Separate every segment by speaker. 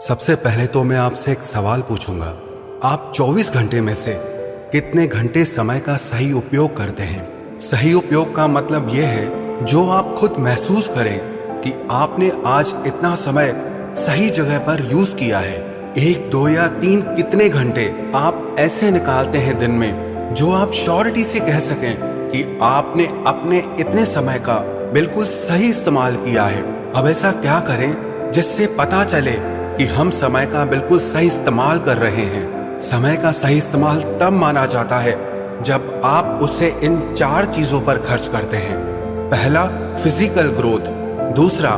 Speaker 1: सबसे पहले तो मैं आपसे एक सवाल पूछूंगा। आप 24 घंटे में से कितने घंटे समय का सही उपयोग करते हैं? सही उपयोग का मतलब यह है जो आप खुद महसूस करें कि आपने आज इतना समय सही जगह पर यूज किया है। 1, 2 या 3 कितने घंटे आप ऐसे निकालते हैं दिन में जो आप श्योरिटी से कह सकें कि आपने अपने इतने समय का बिल्कुल सही इस्तेमाल किया है। अब ऐसा क्या करें जिससे पता चले कि हम समय का बिल्कुल सही इस्तेमाल कर रहे हैं। समय का सही इस्तेमाल तब माना जाता है जब आप उसे इन 4 चीजों पर खर्च करते हैं। पहला, फिजिकल ग्रोथ। दूसरा,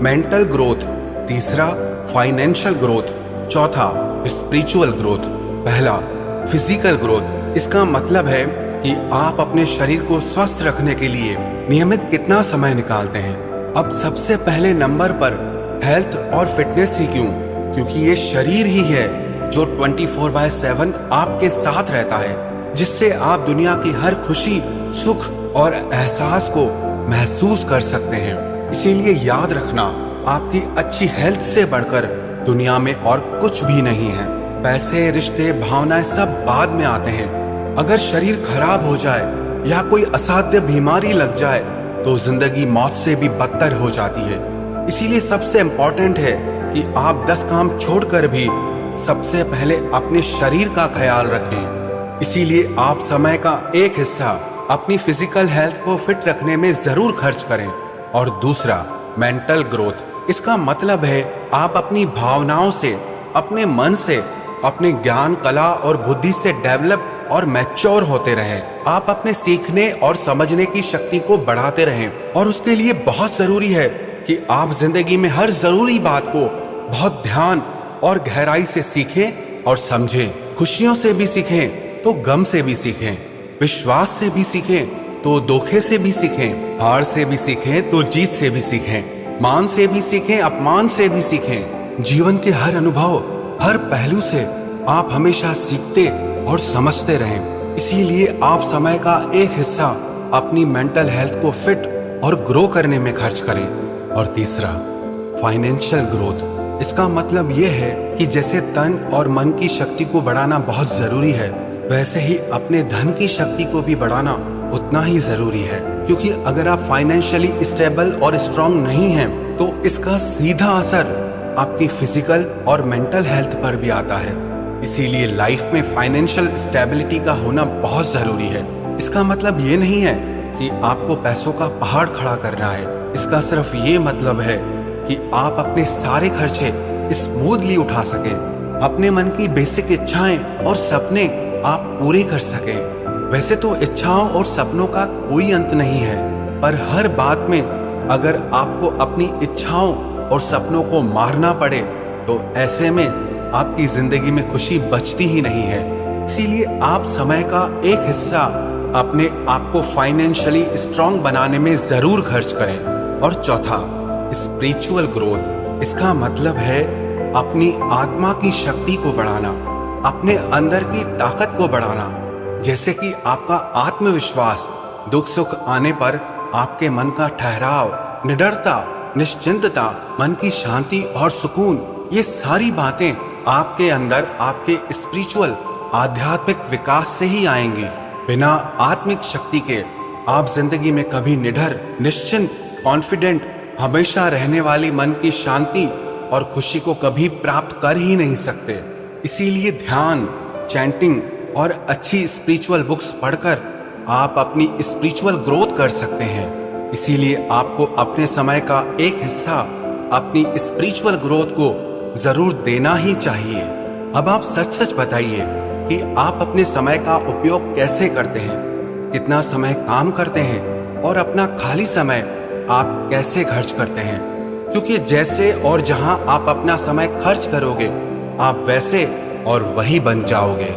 Speaker 1: मेंटल ग्रोथ। तीसरा, फाइनेंशियल ग्रोथ। चौथा, स्पिरिचुअल ग्रोथ। पहला, फिजिकल ग्रोथ। इसका मतलब है कि आप अपने शरीर को स्वस्थ रखने के लिए नियमित कितना समय निकालते हैं। अब सबसे पहले नंबर पर हेल्थ और फिटनेस ही क्यों? क्योंकि ये शरीर ही है जो 24/7 आपके साथ रहता है, जिससे आप दुनिया की हर खुशी, सुख और एहसास को महसूस कर सकते हैं। इसीलिए याद रखना, आपकी अच्छी हेल्थ से बढ़कर दुनिया में और कुछ भी नहीं है। पैसे, रिश्ते, भावनाएं सब बाद में आते हैं। अगर शरीर खराब हो जाए या कोई असाध्य बीमारी लग जाए तो जिंदगी मौत से भी बदतर हो जाती है। इसीलिए सबसे इम्पोर्टेंट है कि आप 10 काम छोड़कर भी सबसे पहले अपने शरीर का ख्याल रखें। इसीलिए आप समय का एक हिस्सा अपनी फिजिकल हेल्थ को फिट रखने में जरूर खर्च करें। और दूसरा, मेंटल ग्रोथ। इसका मतलब है आप अपनी भावनाओं से, अपने मन से, अपने ज्ञान, कला और बुद्धि से डेवलप और मैच्योर होते रहें। आप अपने सीखने और समझने की शक्ति को बढ़ाते रहें। और उसके लिए बहुत जरूरी है कि आप जिंदगी में हर जरूरी बात को बहुत ध्यान और गहराई से सीखें और समझें। खुशियों से भी सीखें तो गम से भी सीखें, विश्वास से भी सीखें तो धोखे से भी सीखें, हार से भी सीखें तो जीत से भी सीखें, मान से भी सीखें, अपमान से भी सीखें। जीवन के हर अनुभव, हर पहलू से आप हमेशा सीखते और समझते रहें। इसीलिए आप समय का एक हिस्सा अपनी मेंटल हेल्थ को फिट और ग्रो करने में खर्च करें। और तीसरा, फाइनेंशियल ग्रोथ। इसका मतलब यह है कि जैसे तन और मन की शक्ति को बढ़ाना बहुत जरूरी है, वैसे ही अपने धन की शक्ति को भी बढ़ाना उतना ही जरूरी है। क्योंकि अगर आप फाइनेंशियली स्टेबल और स्ट्रांग नहीं हैं, तो इसका सीधा असर आपकी फिजिकल और मेंटल हेल्थ पर भी आता है। इसीलिए लाइफ में फाइनेंशियल स्टेबिलिटी का होना बहुत जरूरी है। इसका मतलब ये नहीं है कि आपको पैसों का पहाड़ खड़ा करना है। इसका सिर्फ ये मतलब है कि आप अपने सारे खर्चे स्मूथली उठा सकें, अपने मन की बेसिक इच्छाएं और सपने आप पूरे कर सकें। वैसे तो इच्छाओं और सपनों का कोई अंत नहीं है, पर हर बात में अगर आपको अपनी इच्छाओं और सपनों को मारना पड़े तो ऐसे में आपकी जिंदगी में खुशी बचती ही नहीं है। इसीलिए आप समय का एक हिस्सा अपने आप को फाइनेंशियली स्ट्रांग बनाने में जरूर खर्च करें। और चौथा, स्पिरिचुअल ग्रोथ। इसका मतलब है अपनी आत्मा की शक्ति को बढ़ाना, अपने अंदर की ताकत को बढ़ाना। जैसे कि आपका आत्मविश्वास, दुख सुख आने पर आपके मन का ठहराव, निडरता, निश्चिंतता, मन की शांति और सुकून, ये सारी बातें आपके अंदर आपके स्पिरिचुअल आध्यात्मिक विकास से ही आएंगी। बिना आत्मिक शक्ति के आप जिंदगी में कभी निडर, निश्चिंत, कॉन्फिडेंट, हमेशा रहने वाली मन की शांति और खुशी को कभी प्राप्त कर ही नहीं सकते। इसीलिए ध्यान, चैंटिंग और अच्छी स्पिरिचुअल बुक्स पढ़कर आप अपनी स्पिरिचुअल ग्रोथ कर सकते हैं। इसीलिए आपको अपने समय का एक हिस्सा अपनी स्पिरिचुअल ग्रोथ को जरूर देना ही चाहिए। अब आप सच सच बताइए कि आप अपने समय का उपयोग कैसे करते हैं, कितना समय काम करते हैं और अपना खाली समय आप कैसे खर्च करते हैं। क्योंकि जैसे और जहां आप अपना समय खर्च करोगे, आप वैसे और वही बन जाओगे।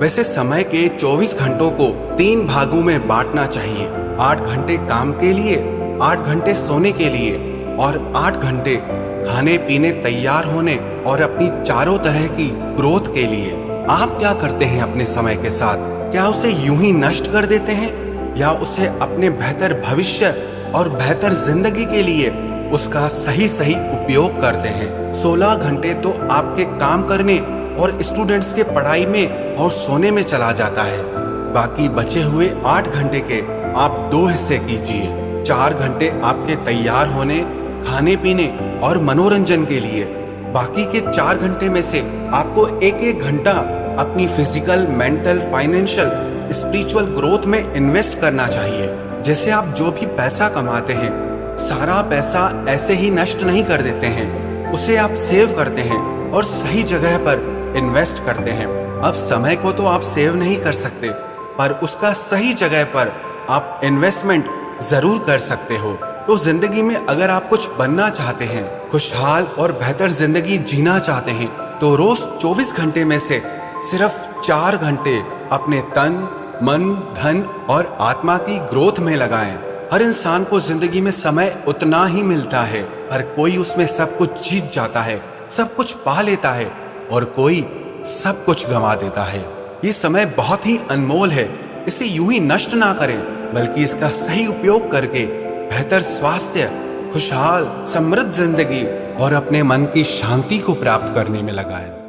Speaker 1: वैसे समय के 24 घंटों को 3 भागों में बांटना चाहिए। 8 घंटे काम के लिए, 8 घंटे सोने के लिए और 8 घंटे खाने पीने, तैयार होने और अपनी चारों तरह की ग्रोथ के लिए। आप क्या करते हैं अपने समय के साथ? क्या उसे यूं ही नष्ट कर देते हैं या उसे अपने बेहतर भविष्य और बेहतर जिंदगी के लिए उसका सही सही उपयोग करते हैं। 16 घंटे तो आपके काम करने और स्टूडेंट्स के पढ़ाई में और सोने में चला जाता है। बाकी बचे हुए 8 घंटे के आप 2 हिस्से कीजिए। 4 घंटे आपके तैयार होने, खाने पीने और मनोरंजन के लिए। बाकी के 4 घंटे में से आपको एक एक घंटा अपनी physical, mental, financial, spiritual growth में इन्वेस्ट करना चाहिए। जैसे आप जो भी पैसा कमाते हैं, सारा पैसा ऐसे ही नष्ट नहीं कर देते हैं, उसे आप सेव करते हैं और सही जगह पर इन्वेस्ट करते हैं। अब समय को तो आप सेव नहीं कर सकते, पर उसका सही जगह पर आप इन्वेस्टमेंट जरूर कर सकते हो। तो जिंदगी में अगर आप कुछ बनना चाहते हैं, खुशहाल और बेहतर जिंदगी जीना चाहते हैं, तो रोज 24 घंटे में से सिर्फ 4 घंटे अपने तन, मन, धन और आत्मा की ग्रोथ में लगाएं। हर इंसान को जिंदगी में समय उतना ही मिलता है, पर कोई उसमें सब कुछ जीत जाता है, सब कुछ पा लेता है, और कोई सब कुछ गंवा देता है। ये समय बहुत ही अनमोल है, इसे यूं ही नष्ट ना करें, बल्कि इसका सही उपयोग करके बेहतर स्वास्थ्य, खुशहाल, समृद्ध जिंदगी और अपने मन की शांति को प्राप्त करने में लगाएं।